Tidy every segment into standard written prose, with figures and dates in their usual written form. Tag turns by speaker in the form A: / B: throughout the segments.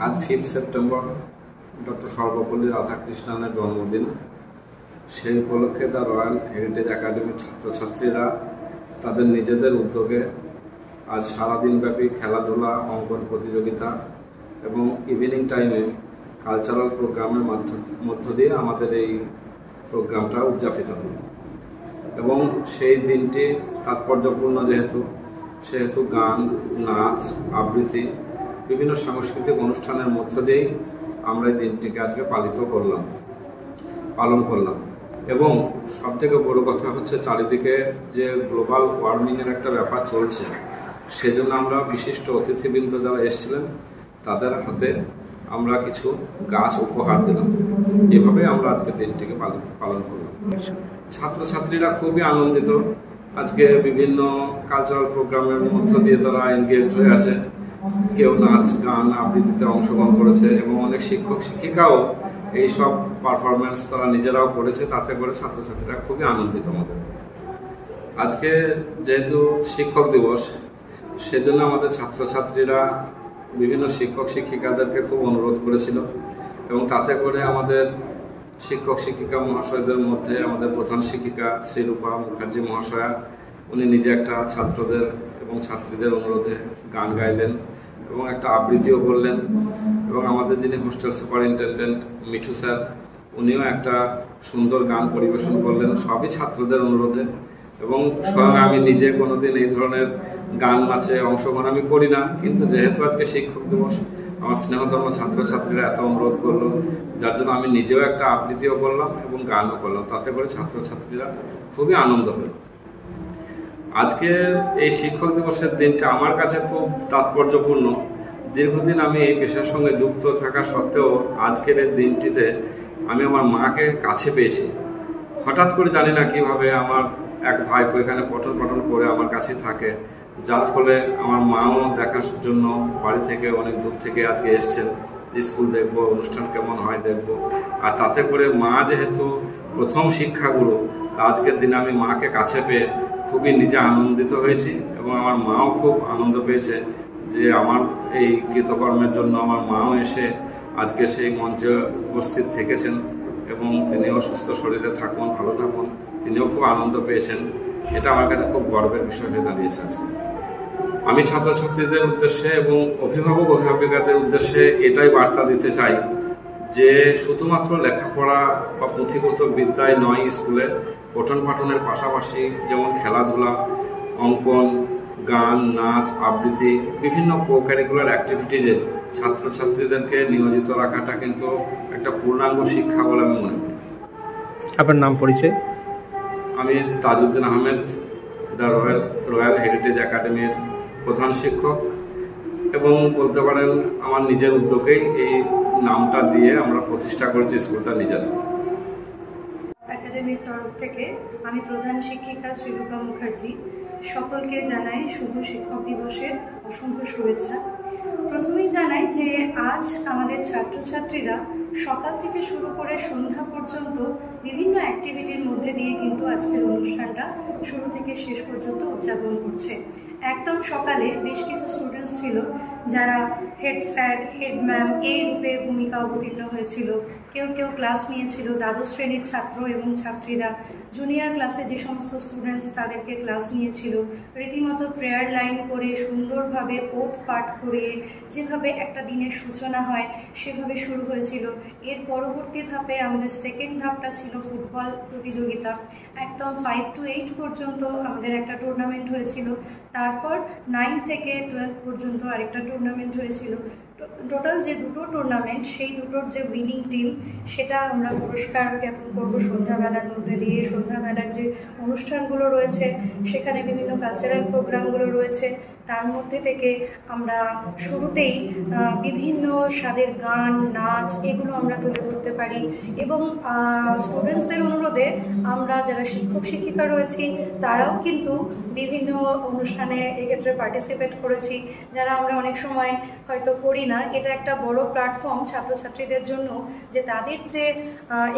A: আজ 5 September doctor Sarvepalli রাধাকৃষ্ণনের জন্মদিন। সেই উপলক্ষে দ্য রয়্যাল হেরিটেজ একাডেমির ছাত্রছাত্রীরা তাদের নিজেদের উদ্যোগে আজ সারাদিনব্যাপী খেলাধুলা, অঙ্কন প্রতিযোগিতা এবং ইভিনিং টাইমে কালচারাল প্রোগ্রামের মধ্য দিয়ে আমাদের এই প্রোগ্রামটা উদযাপিত হল। এবং সেই দিনটি তাৎপর্যপূর্ণ সেহেতু গান, নাচ, আবৃত্তি, বিভিন্ন সাংস্কৃতিক অনুষ্ঠানের মধ্য দিয়েই আমরা এই দিনটিকে আজকে পালন করলাম। এবং সবথেকে বড় কথা হচ্ছে চারিদিকে যে গ্লোবাল ওয়ার্মিংয়ের একটা ব্যাপার চলছে, সেজন্য আমরা বিশিষ্ট অতিথিবৃন্দ যারা এসেছিলেন তাদের হাতে আমরা কিছু গাছ উপহার দিলাম। এভাবে আমরা আজকে দিনটিকে পালন করলাম। ছাত্রছাত্রীরা খুবই আনন্দিত। আজকে বিভিন্ন কালচারাল প্রোগ্রামের মধ্য দিয়ে তারা এনগেজ হয়ে আছে। কেউ নাচ, গান, আবৃত্তিতে অংশগ্রহণ করেছে এবং অনেক শিক্ষক শিক্ষিকাও এইসব পারফরমেন্স তারা নিজেরাও করেছে। তাতে করে ছাত্রছাত্রীরা খুবই আনন্দিত আমাদের। আজকে যেহেতু শিক্ষক দিবস, সেজন্য আমাদের ছাত্রছাত্রীরা বিভিন্ন শিক্ষক শিক্ষিকাদেরকে খুব অনুরোধ করেছিল এবং তাতে করে আমাদের শিক্ষক শিক্ষিকা মহাশয়দের মধ্যে আমাদের প্রধান শিক্ষিকা শ্রীরূপা মুখার্জি মহাশয়া, উনি নিজে একটা ছাত্রদের এবং ছাত্রীদের অনুরোধে গান গাইলেন এবং একটা আবৃত্তিও করলেন। এবং আমাদের যিনি হোস্টেল সুপারিনটেন্ডেন্ট মিঠু স্যার, উনিও একটা সুন্দর গান পরিবেশন করলেন, সবই ছাত্রদের অনুরোধে। এবং স্বয়ং আমি নিজে কোনোদিন এই ধরনের গান, নাচে অংশগ্রহণ আমি করি না, কিন্তু যেহেতু আজকে শিক্ষক দিবস, আমার স্নেহধর্ম ছাত্রছাত্রীরা এত অনুরোধ করলো, যার জন্য আমি নিজেও একটা আবৃত্তিও করলাম এবং গানও করলাম। তাতে করে ছাত্রছাত্রীরা খুবই আনন্দ হল। আজকে এই শিক্ষক দিবসের দিনটা আমার কাছে খুব তাৎপর্যপূর্ণ। দীর্ঘদিন আমি এই পেশার সঙ্গে যুক্ত থাকা সত্ত্বেও আজকের এই দিনটিতে আমি আমার মাকে কাছে পেয়েছি। হঠাৎ করে জানি না কিভাবে আমার এক ভাইপো এখানে পঠন করে আমার কাছে থাকে, যার ফলে আমার মাও দেখার জন্য বাড়ি থেকে অনেক দূর থেকে আজকে এসছেন। স্কুল দেখবো, অনুষ্ঠান কেমন হয় দেখবো। আর তাতে করে মা যেহেতু প্রথম শিক্ষাগুরু, আজকের দিনে আমি মাকে কাছে পেয়ে খুবই নিজে আনন্দিত হয়েছি এবং আমার মাও খুব আনন্দ পেয়েছে যে আমার এই কৃতকর্মের জন্য আমার মাও এসে আজকে সেই মঞ্চে উপস্থিত থেকেছেন এবং তিনিও সুস্থ শরীরে থাকুন, ভালো থাকুন, তিনিও খুব আনন্দ পেয়েছেন। এটা আমার কাছে খুব গর্বের বিষয় হয়ে দাঁড়িয়েছে আজকে। আমি ছাত্রছাত্রীদের উদ্দেশ্যে এবং অভিভাবকদের উদ্দেশ্যে এটাই বার্তা দিতে চাই যে শুধুমাত্র লেখাপড়া বা পুঁথিগত বিদ্যায় নয়, স্কুলে পঠন পাঠনের পাশাপাশি যেমন খেলাধুলা, অঙ্কন, গান, নাচ, আবৃত্তি, বিভিন্ন কো কারিকুলার অ্যাক্টিভিটিজে ছাত্রছাত্রীদেরকে নিয়োজিত রাখাটা কিন্তু একটা পূর্ণাঙ্গ শিক্ষা বলে আমি মনে করি।
B: আপনার নাম, পরিচয়?
A: আমি Tajuddin Ahmed, the royal heritage একাডেমির প্রধান শিক্ষক, এবং বলতে পারেন আমার নিজের উদ্যোগেই এই নামটা দিয়ে আমরা প্রতিষ্ঠা করেছি স্কুলটা নিজেরা।
C: একাডেমির তরফ থেকে আমি প্রধান শিক্ষিকা শ্রীরূপা মুখার্জি সকলকে জানাই শুভ শিক্ষক দিবসের অসংখ্য শুভেচ্ছা। প্রথমেই জানাই যে আজ আমাদের ছাত্রছাত্রীরা সকাল থেকে শুরু করে সন্ধ্যা পর্যন্ত বিভিন্ন অ্যাক্টিভিটির মধ্যে দিয়ে কিন্তু আজকের অনুষ্ঠানটা শুরু থেকে শেষ পর্যন্ত উদযাপন করছে। একদম সকালে বেশ কিছু স্টুডেন্টস ছিল যারা হেড স্যার, হেড ম্যাম এই রূপে ভূমিকা অবতীর্ণ হয়েছিল। কেউ ক্লাস নিয়েছিল, দ্বাদশ শ্রেণীর ছাত্র এবং ছাত্রীরা জুনিয়র ক্লাসে যে সমস্ত স্টুডেন্টস তাদেরকে ক্লাস নিয়েছিল, রীতিমতো প্রেয়ার লাইন করে সুন্দরভাবে ওথ পাঠ করে যেভাবে একটা দিনের সূচনা হয় সেভাবে শুরু হয়েছিল। এর পরবর্তী ধাপে আমাদের সেকেন্ড ধাপটা ছিল ফুটবল প্রতিযোগিতা। একদম 5 to 8 পর্যন্ত আমাদের একটা টুর্নামেন্ট হয়েছিল। তারপর 9 থেকে 12 পর্যন্ত আরেকটা টুর্নামেন্ট হয়েছিল। টোটাল যে দুটো টুর্নামেন্ট, সেই দুটোর যে উইনিং টিম, সেটা আমরা পুরস্কার জ্ঞাপন করবো সন্ধ্যাবেলার মধ্যে দিয়ে। সন্ধ্যাবেলার যে অনুষ্ঠানগুলো রয়েছে সেখানে বিভিন্ন কালচারাল প্রোগ্রামগুলো রয়েছে, তার মধ্যে থেকে আমরা শুরুতেই বিভিন্ন স্বাদের গান, নাচ এগুলো আমরা তুলে ধরতে পারি। এবং স্টুডেন্টসদের অনুরোধে আমরা যারা শিক্ষক শিক্ষিকা রয়েছি তারাও কিন্তু বিভিন্ন অনুষ্ঠানে এক্ষেত্রে পার্টিসিপেট করেছি, যারা আমরা অনেক সময় হয়তো করি না। এটা একটা বড় প্ল্যাটফর্ম ছাত্রছাত্রীদের জন্য যে তাদের যে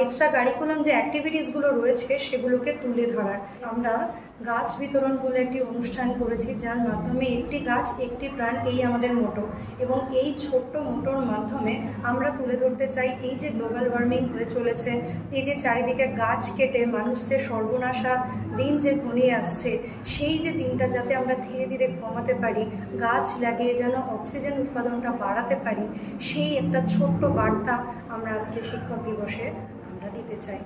C: এক্সট্রা কারিকুলাম যে অ্যাক্টিভিটিসগুলো রয়েছে সেগুলোকে তুলে ধরার। আমরা গাছ বিতরণ বলে একটি অনুষ্ঠান করেছি, যার মাধ্যমে একটি গাছ একটি প্রাণ, এই আমাদের মোটো। এবং এই ছোট্ট মোটোর মাধ্যমে আমরা তুলে ধরতে চাই এই যে গ্লোবাল ওয়ার্মিং হয়ে চলেছে, এই যে চারিদিকে গাছ কেটে মানুষ যে সর্বনাশা দিন যে ঘনিয়ে আসছে, সেই যে দিনটা যাতে আমরা ধীরে ধীরে কমাতে পারি, গাছ লাগিয়ে যেন অক্সিজেন উৎপাদনটা বাড়াতে পারি, সেই একটা ছোট্ট বার্তা আমরা আজকে শিক্ষক দিবসে আমরা দিতে চাই।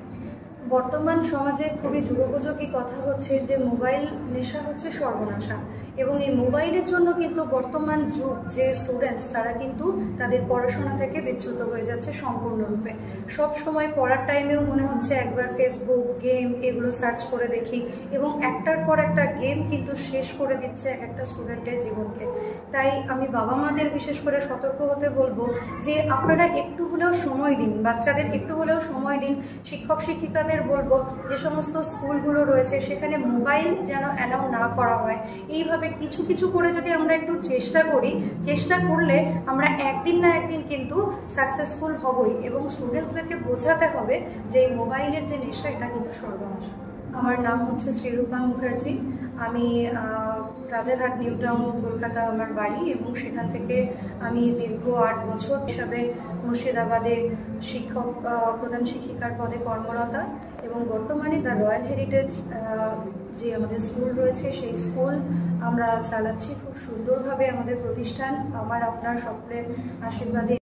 C: বর্তমান সমাজে খুবই যুগোপযোগী কথা হচ্ছে যে মোবাইল নেশা হচ্ছে সর্বনাশা, এবং এই মোবাইলের জন্য কিন্তু বর্তমান যুগ যে স্টুডেন্টস তারা কিন্তু তাদের পড়াশোনা থেকে বিচ্যুত হয়ে যাচ্ছে সম্পূর্ণরূপে। সব সময় পড়ার টাইমেও মনে হচ্ছে একবার ফেসবুক, গেম এগুলো সার্চ করে দেখি, এবং একটার পর একটা গেম কিন্তু শেষ করে দিচ্ছে একটা স্টুডেন্টের জীবনকে। তাই আমি বাবা মাদের বিশেষ করে সতর্ক হতে বলবো যে আপনারা একটু হলেও সময় দিন, বাচ্চাদের একটু হলেও সময় দিন। শিক্ষক শিক্ষিকাদের বলবো যে সমস্ত স্কুলগুলো রয়েছে সেখানে মোবাইল যেন অ্যালাউ না করা হয়। এইভাবে কিছু কিছু করে যদি আমরা একটু চেষ্টা করি, চেষ্টা করলে আমরা একদিন না একদিন কিন্তু সাকসেসফুল হবই, এবং স্টুডেন্টসদেরকে বোঝাতে হবে যে এই মোবাইলের যে নেশা এটা কিন্তু সর্বনাশা। আমার নাম হচ্ছে শ্রীরূপা মুখার্জি। আমি রাজারহাট নিউ টাউন কলকাতা আমার বাড়ি, এবং সেখান থেকে আমি দীর্ঘ 8 বছর হিসাবে মুর্শিদাবাদে প্রধান শিক্ষিকার পদে কর্মরতা, এবং বর্তমানে দ্য রয়্যাল হেরিটেজ যে আমাদের স্কুল রয়েছে সেই স্কুল আমরা চালাচ্ছি খুব সুন্দরভাবে। আমাদের প্রতিষ্ঠান আমার আপনার সকলের আশীর্বাদে।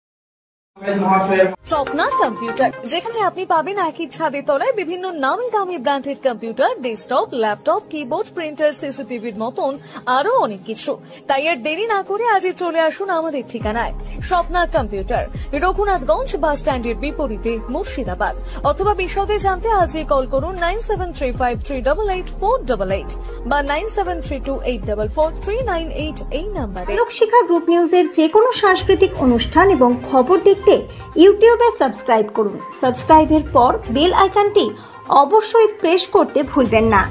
D: স্বপ্না কম্পিউটার, যেখানে আপনি পাবেন একই ছাদের তলায় বিভিন্ন নামি দামি branded computer, desktop, laptop, keyboard, printer, সিসিটিভির মতন আরো অনেক কিছু। তাই আর দেরি না করে আজই চলে আসুন আমাদের ঠিকানায়। স্বপ্না কম্পিউটার, রঘুনাথগঞ্জ বাস স্ট্যান্ডের বিপরীতে, মুর্শিদাবাদ। অথবা বিশদে জানতে আজই কল করুন 9735388488 বা 9732844398 এই নাম্বারে।
E: লোকশিক্ষা গ্রুপ নিউজের যে কোনো সাংস্কৃতিক অনুষ্ঠান এবং খবর দেখতে ইউটিউবে সাবস্ক্রাইব করুন। সাবস্ক্রাইবের পর বেল আইকনটি অবশ্যই প্রেস করতে ভুলবেন না।